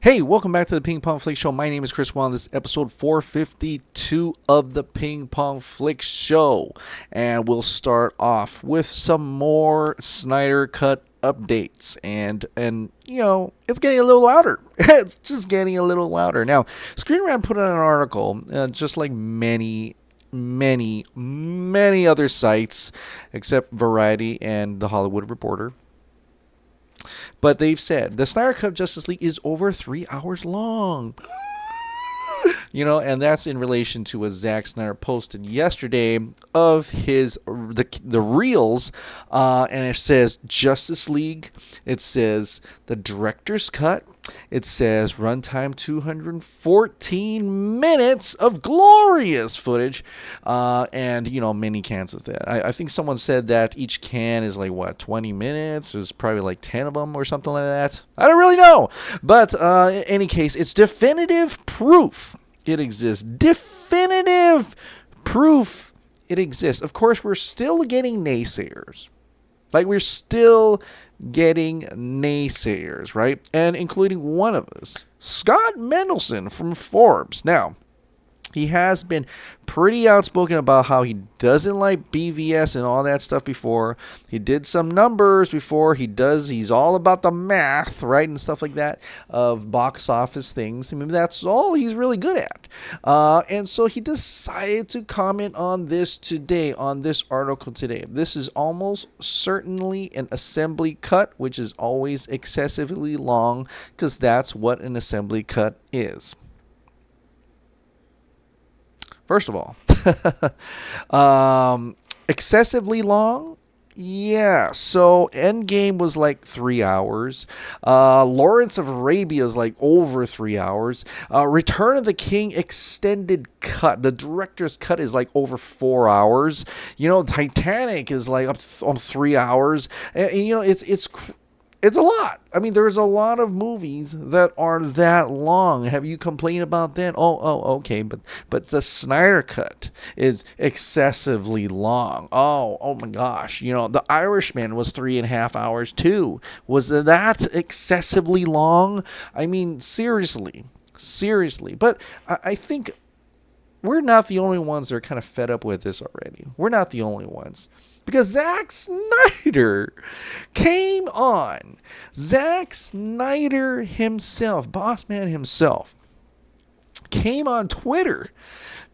Hey, welcome back to the Ping Pong Flix Show. My name is Chris Wong. This is episode 452 of the Ping Pong Flix Show. And we'll start off with some more Snyder Cut updates. And you know, it's getting a little louder. It's just getting a little louder. Now, Screen Rant put out an article, just like many other sites, except Variety and The Hollywood Reporter. But they've said the Snyder Cut of Justice League is over 3 hours long. You know, and that's in relation to what Zack Snyder posted yesterday of his the reels, and it says Justice League, it says the director's cut, it says runtime 214 minutes of glorious footage, and you know, many cans of that. I think someone said that each can is like what, 20 minutes? There's probably like 10 of them or something like that. I don't really know, but in any case, it's definitive proof. It exists. Definitive proof it exists. Of course, we're still getting naysayers. Like, we're still getting naysayers, right? And including one of us, Scott Mendelson from Forbes. Now, he has been pretty outspoken about how he doesn't like BVS and all that stuff before. He did some numbers before. He's all about the math, right, and stuff like that of box office things. I mean, that's all he's really good at. And so he decided to comment on this today, on this article today. This is almost certainly an assembly cut, which is always excessively long, because that's what an assembly cut is. First of all, excessively long? Yeah, so Endgame was like 3 hours. Lawrence of Arabia is like over 3 hours. Return of the King extended cut, the director's cut, is like over 4 hours. You know, Titanic is like up on 3 hours. And you know, it's a lot. I mean, there's a lot of movies that are that long. Have you complained about that? Oh, okay. But the Snyder Cut is excessively long. Oh my gosh. You know, The Irishman was 3.5 hours too. Was that excessively long? I mean, seriously. But I think we're not the only ones that are kind of fed up with this already. We're not the only ones. Because Zack Snyder came on. Zack Snyder himself, boss man himself, came on Twitter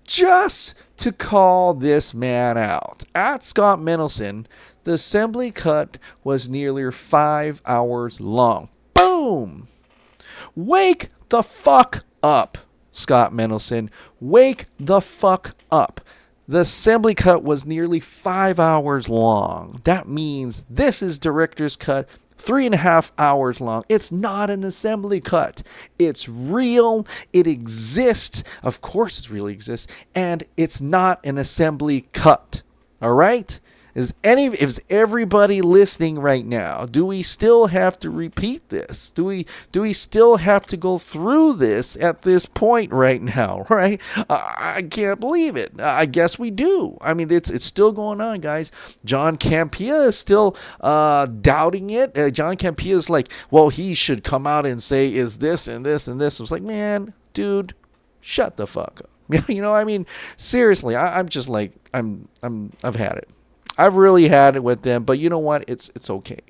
just to call this man out. At Scott Mendelson, the assembly cut was nearly 5 hours long. Boom! Wake the fuck up, Scott Mendelson. Wake the fuck up. The assembly cut was nearly 5 hours long. That means this is director's cut, 3.5 hours long. It's not an assembly cut. It's real. It exists. Of course it really exists. And it's not an assembly cut. All right? Is everybody listening right now? Do we still have to repeat this? Do we still have to go through this at this point right now? Right? I can't believe it. I guess we do. I mean, it's still going on, guys. John Campea is still doubting it. John Campea is like, well, he should come out and say, is this and this and this. I was like, man, dude, shut the fuck up. You know, I mean, seriously, I'm just like, I've had it. I've really had it with them, but you know what? It's okay.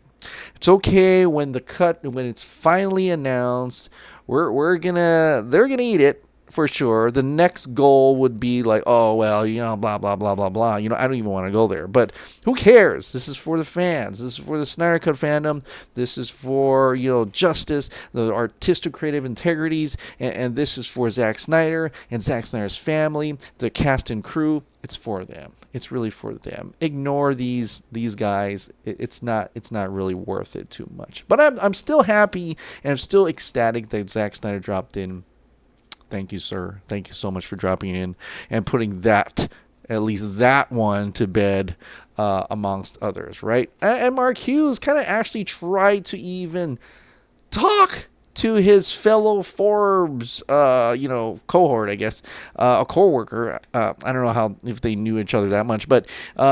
It's okay when it's finally announced. They're gonna eat it for sure. The next goal would be like, oh well, you know, blah blah blah blah blah. You know, I don't even want to go there, but who cares? This is for the fans. This is for the Snyder Cut fandom. This is for, you know, justice, the artistic creative integrities, and this is for Zack Snyder and Zack Snyder's family, the cast and crew. It's for them. It's really for them. Ignore these guys. It's not really worth it too much. But I'm still happy and I'm still ecstatic that Zack Snyder dropped in. Thank you, sir. Thank you so much for dropping in and putting at least that one to bed, amongst others, right? And Mark Hughes kind of actually tried to even talk to his fellow Forbes, cohort, I guess, a co-worker. I don't know how if they knew each other that much, but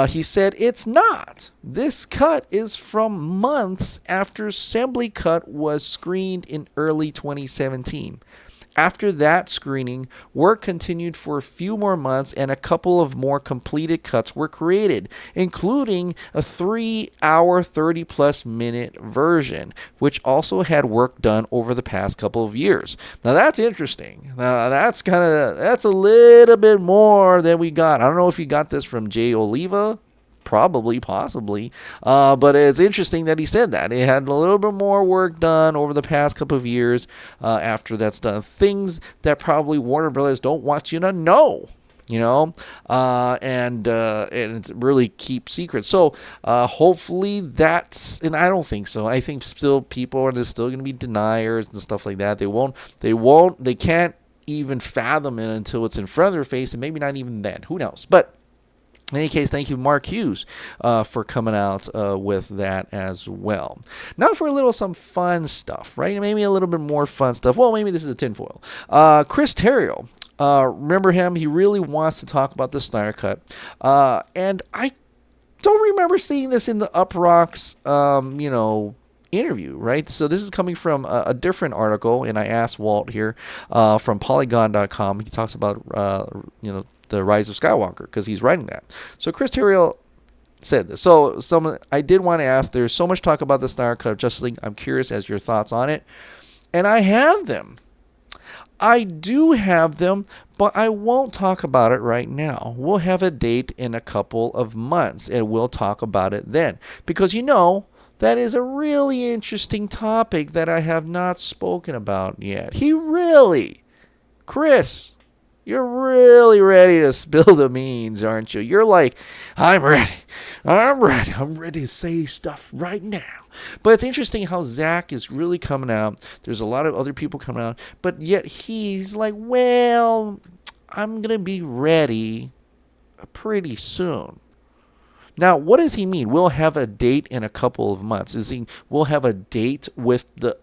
he said it's not. This cut is from months after Assembly Cut was screened in early 2017. After that screening, work continued for a few more months and a couple of more completed cuts were created, including a 3-hour, 30-plus minute version, which also had work done over the past couple of years. Now that's interesting. Now that's a little bit more than we got. I don't know if you got this from Jay Oliva. Probably, possibly. But it's interesting that he said that. He had a little bit more work done over the past couple of years after that's done. Things that probably Warner Brothers don't want you to know. And it's really keep secret. So hopefully that's, and I don't think so. I think still there's still going to be deniers and stuff like that. They can't even fathom it until it's in front of their face, and maybe not even then. Who knows? But in any case, thank you, Mark Hughes, for coming out with that as well. Now for some fun stuff, right? Maybe a little bit more fun stuff. Well, maybe this is a tinfoil. Chris Terrio. Remember him? He really wants to talk about the Snyder Cut. And I don't remember seeing this in the Uproxx, interview, right? So this is coming from a different article, and I asked Walt here from Polygon.com. He talks about, the Rise of Skywalker, because he's writing that. So Chris Terrio said this. So I did want to ask, there's so much talk about the Snyder Cut of Justice League. I'm curious as your thoughts on it. And I have them. I do have them, but I won't talk about it right now. We'll have a date in a couple of months, and we'll talk about it then. Because that is a really interesting topic that I have not spoken about yet. Chris, you're really ready to spill the beans, aren't you? You're like, I'm ready to say stuff right now. But it's interesting how Zach is really coming out. There's a lot of other people coming out, but yet he's like, well, I'm going to be ready pretty soon. Now, what does he mean? We'll have a date in a couple of months. We'll have a date with the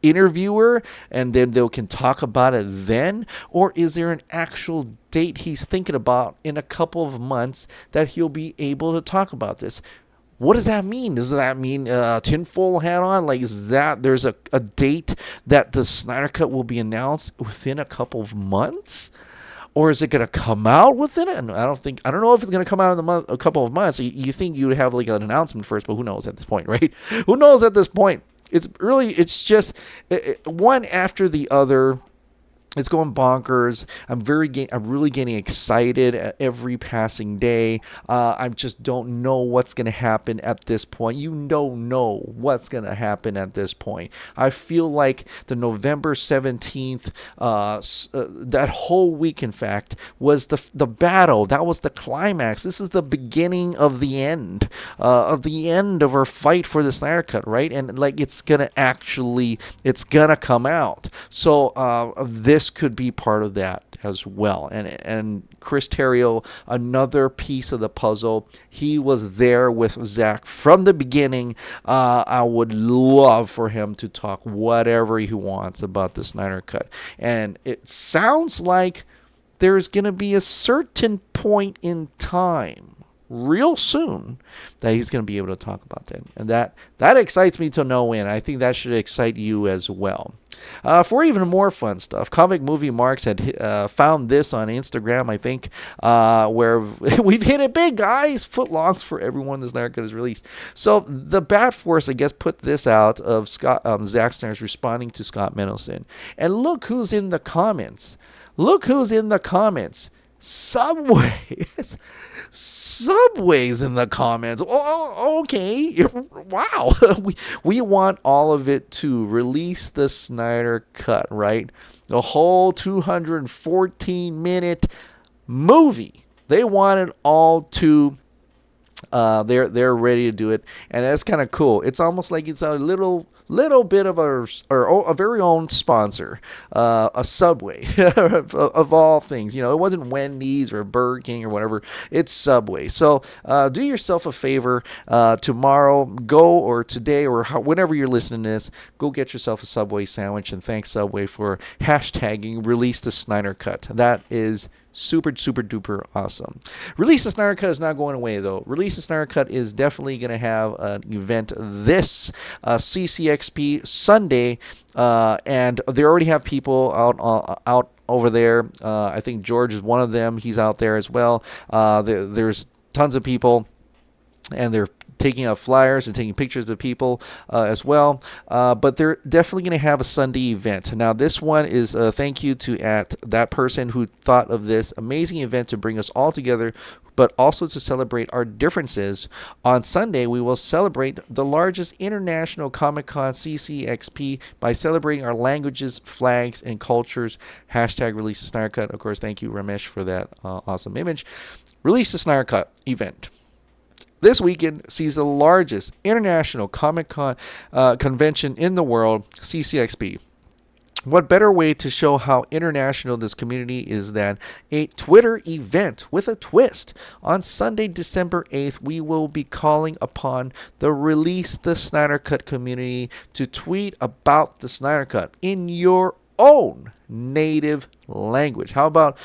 interviewer and then they can talk about it then? Or is there an actual date he's thinking about in a couple of months that he'll be able to talk about this? What does that mean? Does that mean tinfoil hat on? Like, is that there's a date that the Snyder Cut will be announced within a couple of months? Or is it going to come out within it? And I don't know if it's going to come out in a couple of months. You think you would have like an announcement first, but who knows at this point, right? Who knows at this point? It's just one after the other. It's going bonkers. I'm really getting excited at every passing day. I just don't know what's going to happen at this point. You don't know what's going to happen at this point. I feel like the November 17th, that whole week, in fact, was the battle. That was the climax. This is the beginning of the end of our fight for the Snyder Cut, right? And like it's gonna come out. So this could be part of that as well. And Chris Terrio, another piece of the puzzle. He was there with Zach from the beginning. I would love for him to talk whatever he wants about the Snyder Cut. And it sounds like there's going to be a certain point in time real soon that he's going to be able to talk about that. And that excites me to no end. I think that should excite you as well. For even more fun stuff, Comic Movie Marks had found this on Instagram, I think, where we've hit it big, guys. Footlongs for everyone. This Snyder Cut is released. So the Bat Force, I guess, put this out of Zack Snyder's responding to Scott Mendelson. And look who's in the comments. Subway's in the comments. Oh, okay. Wow. we want all of it to release the Snyder Cut, right? The whole 214-minute movie. They want it all to. They're ready to do it, and that's kind of cool. It's almost like it's a little little bit of a very own sponsor, a Subway of all things. It wasn't Wendy's or Burger King or whatever. It's Subway. So do yourself a favor. Tomorrow, or today, or whenever you're listening to this, go get yourself a Subway sandwich, and thanks Subway for hashtagging Release the Snyder Cut. That is super duper awesome. Release the Snyder Cut is not going away though. Release the Snyder Cut is definitely going to have an event this CCXP Sunday, and they already have people out over there. I think George is one of them. He's out there as well. There's tons of people, and they're taking out flyers and taking pictures of people as well. But they're definitely going to have a Sunday event. Now, this one is a thank you to that person who thought of this amazing event to bring us all together, but also to celebrate our differences. On Sunday, we will celebrate the largest international Comic-Con CCXP by celebrating our languages, flags, and cultures. Hashtag Release the Snyder Cut. Of course, thank you, Ramesh, for that awesome image. Release the Snyder Cut event. This weekend sees the largest international Comic-Con convention in the world, CCXP. What better way to show how international this community is than a Twitter event with a twist? On Sunday, December 8th, we will be calling upon the Release the Snyder Cut community to tweet about the Snyder Cut in your own native language. How about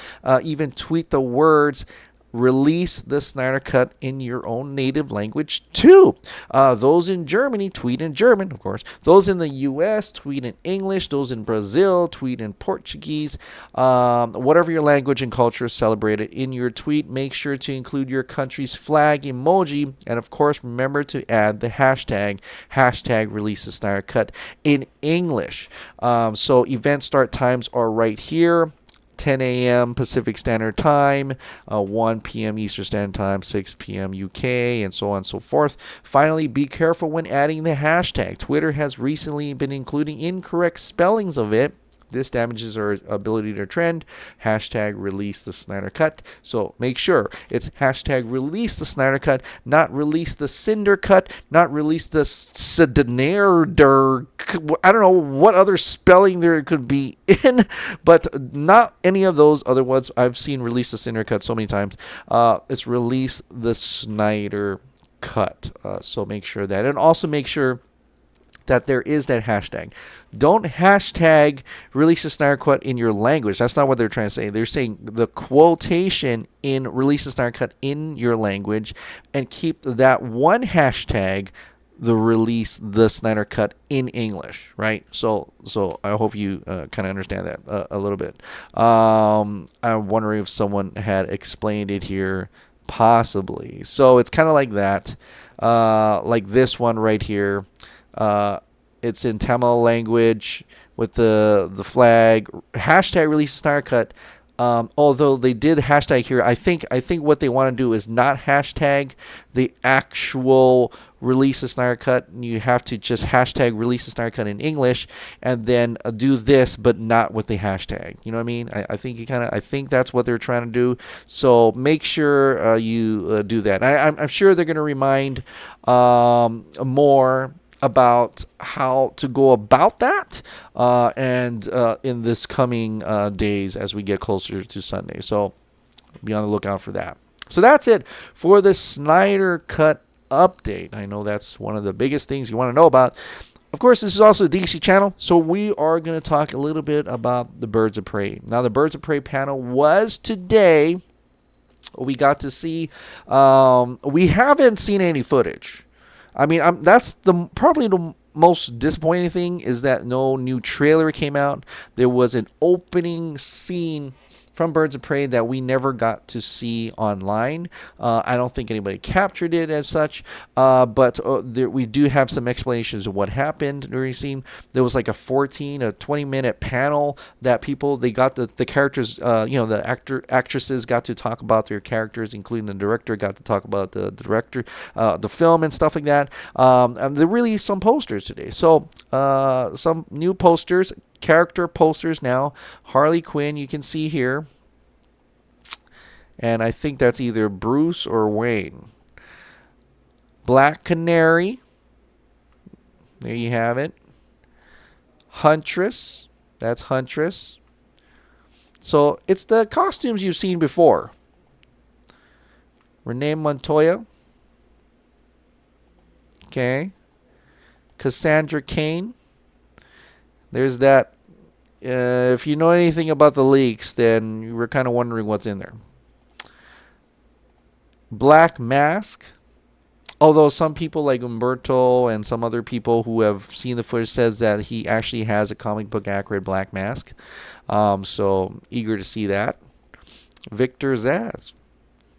even tweet the words Release the Snyder Cut in your own native language too. Those in Germany tweet in German, of course. Those in the US tweet in English. Those in Brazil tweet in Portuguese. Whatever your language and culture, celebrate it in your tweet. Make sure to include your country's flag emoji, and of course remember to add the hashtag Release the Snyder Cut in English. So event start times are right here. 10 a.m. Pacific Standard Time, 1 p.m. Eastern Standard Time, 6 p.m. UK, and so on and so forth. Finally, be careful when adding the hashtag. Twitter has recently been including incorrect spellings of it. This damages our ability to trend. Hashtag Release the Snyder Cut. So make sure it's hashtag Release the Snyder Cut, not Release the Cinder Cut, not Release the Snyder. I don't know what other spelling there could be in, but not any of those other ones. I've seen Release the Cinder Cut so many times. It's Release the Snyder Cut. So make sure that, and also make sure that there is that hashtag. Don't hashtag Release the Snyder Cut in your language. That's not what they're trying to say. They're saying the quotation in Release the Snyder Cut in your language, and keep that one hashtag, the Release the Snyder Cut in English, right? So I hope you kind of understand that a little bit. I'm wondering if someone had explained it here, possibly. So it's kind of like that, like this one right here. It's in Tamil language with the flag. Hashtag Release the Snyder Cut. Although they did hashtag here, I think what they want to do is not hashtag the actual Release the Snyder Cut. You have to just hashtag Release the Snyder Cut in English, and then do this, but not with the hashtag. You know what I mean? I think that's what they're trying to do. So make sure you do that. I'm sure they're going to remind more about how to go about that and in this coming days as we get closer to Sunday. So be on the lookout for that. So that's it for the Snyder Cut update. I know that's one of the biggest things you want to know about. Of course, this is also a DC channel, so we are going to talk a little bit about the Birds of Prey. Now, the Birds of Prey panel was today. We got to see, we haven't seen any footage. I mean, that's probably the most disappointing thing, is that no new trailer came out. There was an opening scene from Birds of Prey that we never got to see online. I don't think anybody captured it as such, but we do have some explanations of what happened during the scene. There was like a 20-minute panel that they got the characters, the actresses got to talk about their characters, including the director got to talk about the director, the film and stuff like that. And there really some posters today. So some new posters, character posters now. Harley Quinn, you can see here. And I think that's either Bruce or Wayne. Black Canary. There you have it. Huntress. That's Huntress. So it's the costumes you've seen before. Renee Montoya. Okay. Cassandra Cain. There's that. If you know anything about the leaks, then you were kind of wondering what's in there. Black Mask. Although some people like Umberto and some other people who have seen the footage says that he actually has a comic book accurate Black Mask. So eager to see that. Victor Zsasz.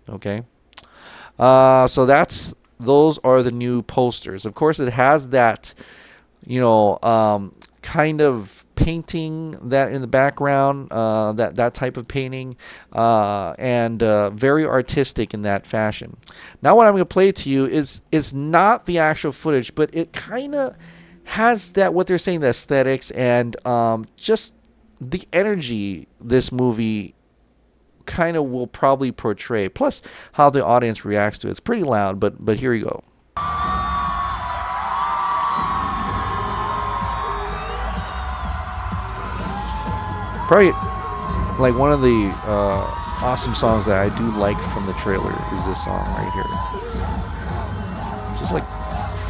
Okay. So those are the new posters. Of course, it has that, kind of painting that in the background, that type of painting, and very artistic in that fashion. Now what I'm going to play to you is not the actual footage, but it kind of has that, what they're saying, the aesthetics and just the energy this movie kind of will probably portray, plus how the audience reacts to it. It's pretty loud, but here you go. Probably like one of the awesome songs that I do like from the trailer is this song right here. Just like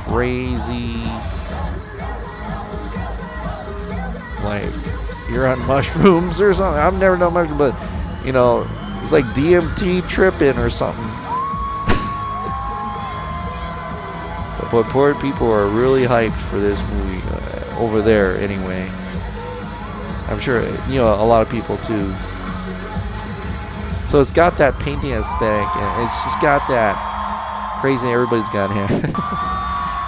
crazy, like you're on mushrooms or something. I've never done mushrooms, but it's like DMT tripping or something. But poor people are really hyped for this movie over there anyway. I'm sure, a lot of people too. So it's got that painting aesthetic, and it's just got that crazy, everybody's got hair.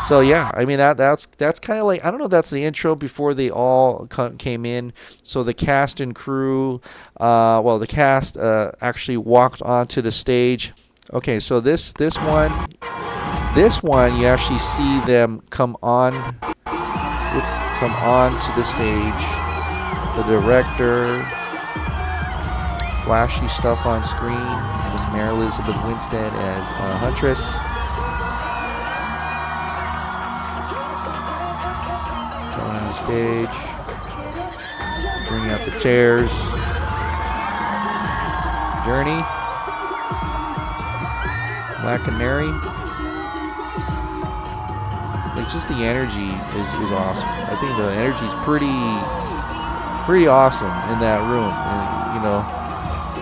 So yeah, I mean, that's kind of like, I don't know if that's the intro before they all came in. So the cast and crew, the cast actually walked onto the stage. Okay, so this one, you actually see them come on to the stage. The director, flashy stuff on screen. It was Mary Elizabeth Winstead as Huntress. Coming on stage, bringing out the chairs. Journey, Black Canary. Like, just the energy is awesome. I think the energy is pretty awesome in that room, and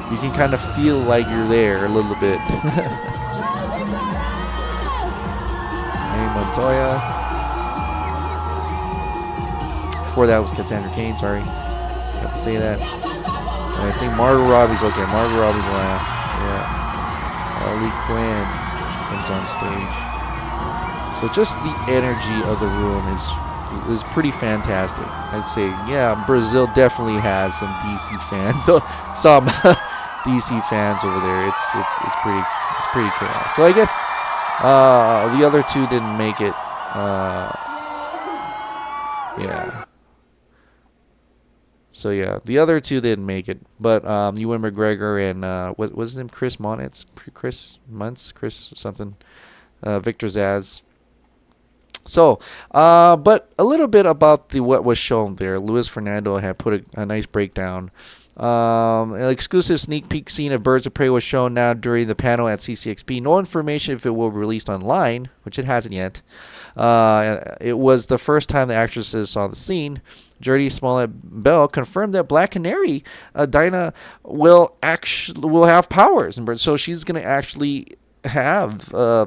you can kind of feel like you're there a little bit. Hey, Montoya. Before that was Cassandra Cain, sorry, I have to say that. And I think Margot Robbie's okay. Margot Robbie's last. Yeah. Harley Quinn, she comes on stage. So just the energy of the room is pretty fantastic. I'd say, yeah, Brazil definitely has some DC fans. So some DC fans over there. It's pretty chaos. So I guess the other two didn't make it. Yeah. So yeah, the other two didn't make it. But Ewan McGregor and what was his name? Chris something. Victor Zsasz. So, but a little bit about what was shown there. Luis Fernando had put a nice breakdown. An exclusive sneak peek scene of Birds of Prey was shown now during the panel at CCXP. No information if it will be released online, which it hasn't yet. It was the first time the actresses saw the scene. Jodie Smollett-Bell confirmed that Black Canary, Dinah, will have powers, and so she's going to actually have her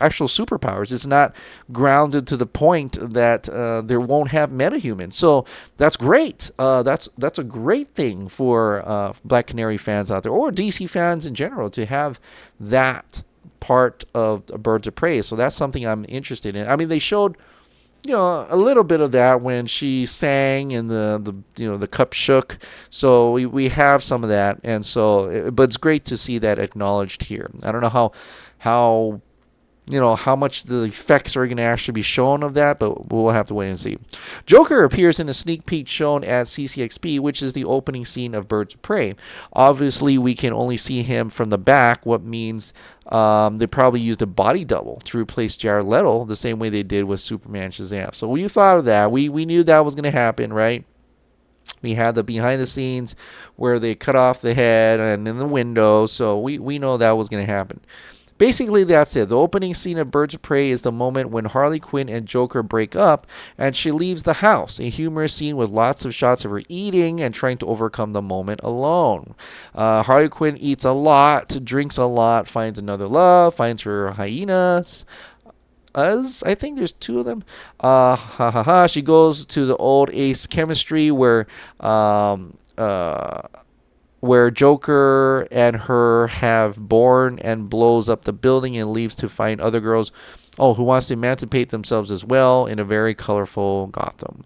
actual superpowers. It's not grounded to the point that there won't have metahumans. So that's great. That's a great thing for Black Canary fans out there, or DC fans in general, to have that part of Birds of Prey. So that's something I'm interested in. I mean, they showed a little bit of that when she sang and the cup shook. So we have some of that, and so but it's great to see that acknowledged here. I don't know how how much the effects are going to actually be shown of that, but we'll have to wait and see. Joker appears in a sneak peek shown at CCXP, which is the opening scene of Birds of Prey. Obviously, we can only see him from the back, what means they probably used a body double to replace Jared Leto the same way they did with Superman Shazam. So we thought of that. We knew that was going to happen, right? We had the behind the scenes where they cut off the head and in the window, so we know that was going to happen. Basically, that's it. The opening scene of Birds of Prey is the moment when Harley Quinn and Joker break up and she leaves the house. A humorous scene with lots of shots of her eating and trying to overcome the moment alone. Harley Quinn eats a lot, drinks a lot, finds another love, finds her hyenas. I think there's two of them. She goes to the old Ace Chemistry where Joker and her have born and blows up the building and leaves to find other girls who wants to emancipate themselves as well in a very colorful Gotham.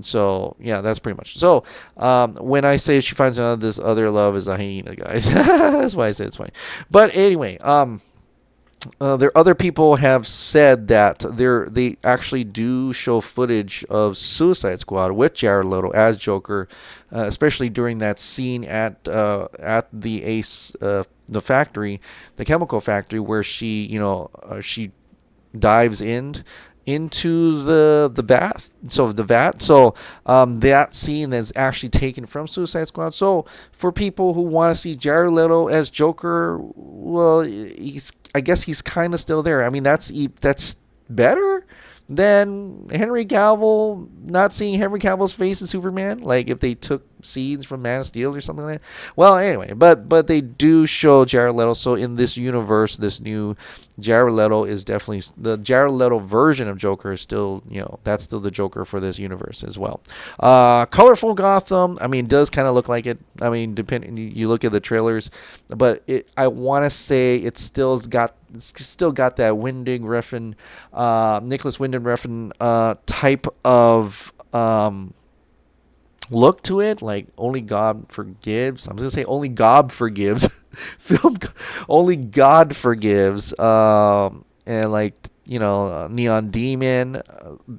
So yeah, that's pretty much. So when I say she finds out this other love is a hyena, guys, that's why I say it's funny. But anyway, there other people have said that they actually do show footage of Suicide Squad with Jared Leto as Joker, especially during that scene at the Ace the factory, the chemical factory, where she dives into the bath, so the vat. So that scene is actually taken from Suicide Squad. So for people who want to see Jared Leto as Joker, well, I guess he's kind of still there. I mean, that's better than Henry Cavill, not seeing Henry Cavill's face in Superman. Like if they took scenes from Man of Steel or something like that. Well, anyway, but they do show Jared Leto. So in this universe, this new Jared Leto is definitely the Jared Leto version of Joker is still, that's still the Joker for this universe as well. Colorful Gotham, I mean, does kind of look like it. I mean, you look at the trailers, but I want to say it's still got that Winding Refn, Nicholas Winding Refn type of look to it, like Only God Forgives. I'm gonna say Only God Forgives. Film Only God Forgives, and like Neon Demon,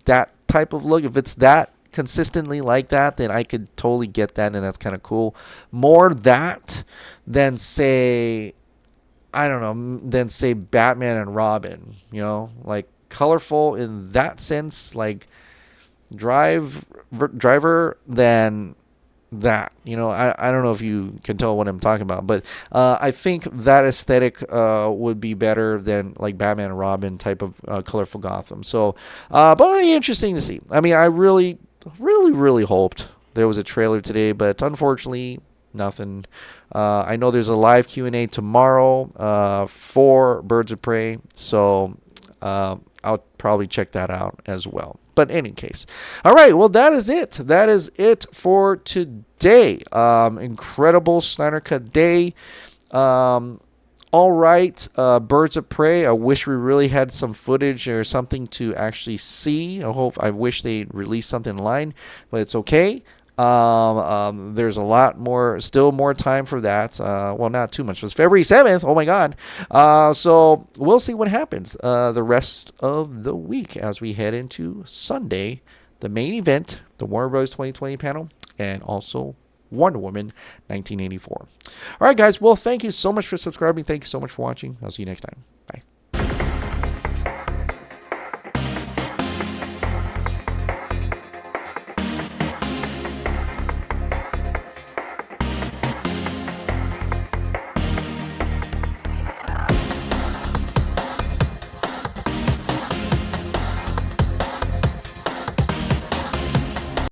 that type of look. If it's that consistently like that, then I could totally get that, and that's kind of cool. More that than say, I don't know, than say Batman and Robin. Like colorful in that sense, like driver than that. I don't know if you can tell what I'm talking about, but I think that aesthetic would be better than like Batman and Robin type of colorful Gotham. So but interesting to see. I mean, I really hoped there was a trailer today, but unfortunately nothing. I know there's a live Q&A tomorrow for Birds of Prey, so I'll probably check that out as well. But in any case, all right, well, that is it. That is it for today. Incredible Snyder Cut day. All right, Birds of Prey. I wish we really had some footage or something to actually see. I wish they released something online, but it's okay. There's a lot more, still more time for that. Well, not too much. It's February 7th. Oh my God. So we'll see what happens the rest of the week as we head into Sunday, the main event, the Warner Bros. 2020 panel, and also Wonder Woman 1984. All right, guys. Well, thank you so much for subscribing. Thank you so much for watching. I'll see you next time. Bye.